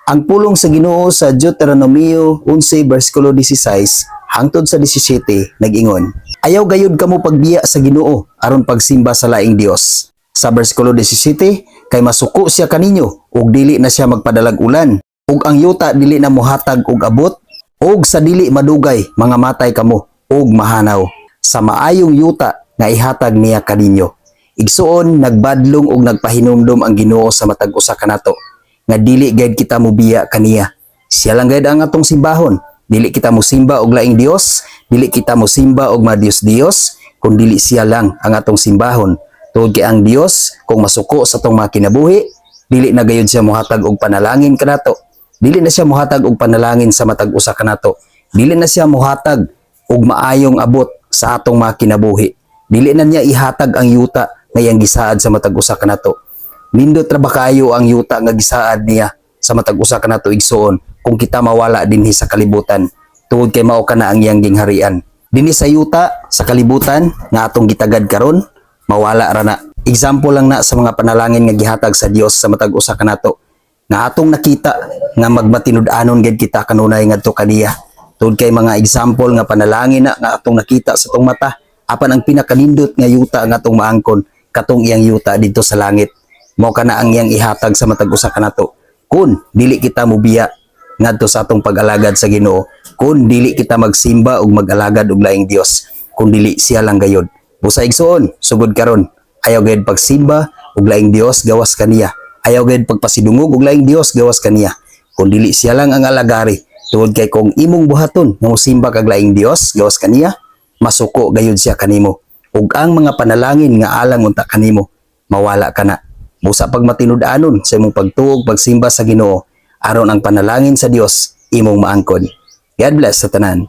Ang pulong sa Ginoo sa Deuteronomio 11 bersikulo 16 hangtod sa 17 nag-ingon, ayaw gayud kamo pagbiya sa Ginoo aron pagsimba sa laing Dios. Sa bersikulo 17, kay masuko siya kaninyo ug dili na siya magpadalag ulan, ug ang yuta dili na mohatag og abot, ug sa dili madugay mga matay kamo ug mahanaw sa maayong yuta nga ihatag niya kaninyo. Igsuon nagbadlong ug nagpahinumdom ang Ginoo sa matag usa kanato nga dili gayud kita mobiya kaniya. Siya lang gayud ang atong simbahon. Dili kita mosimba og laing Dios, dili kita mosimba og mga Dios-Dios, kun dili siya lang ang atong simbahon. Tungod kay ang Dios kung masuko sa atong mga kinabuhi, dili na gayud siya mohatag og panalangin kanato. Dili na siya mohatag og panalangin sa matag usa kanato. Dili na siya mohatag og maayong abot sa atong mga kinabuhi. Dili na niya ihatag ang yuta nga iyang gisaad sa matag usa kanato. Nindot ra ba kayo ang yuta nga gisaad niya sa matag usa kanato igsoon kung kita mawala dinhi sa kalibutan tungod kay mao kana ang iyang gingharian. Dinhi sa yuta sa kalibutan nga atong gitagad karon mawala ra na. Example lang na sa mga panalangin nga gihatag sa Dios sa matag usa kanato nga atong nakita nga magmatinud-anon gid kita kanunay ngadto kaniya. Tungod kay mga example nga panalangin na nga atong nakita sa tong mata, apan ang pinakanindot nga yuta nga atong maangkon katong iyang yuta didto sa langit. Mao kana ang iyang ihatag sa matag usa kanato. Kun dili kita mobiya ngadto sa atong pag-alagad sa Ginoo, kun dili kita magsimba ug mag-alagad og laing Dios, kun dili siya lang gayud. Busa igsoon, sugod karon, ayaw gayud pagsimba og laing Dios gawas kaniya. Ayaw gayud pagpasidungog og laing Dios gawas kaniya. Kun dili siya lang ang alagari, tungod kay kung imong buhaton nga mosimba kag laing Dios gawas kaniya, masuko gayud siya kanimo. Ug ang mga panalangin nga alang unta kanimo, mawala kana. Busa pag matinud-anon sa imong pagtuog pagsimba sa Ginoo aron ang panalangin sa Dios imong maangkon. God bless sa tanan.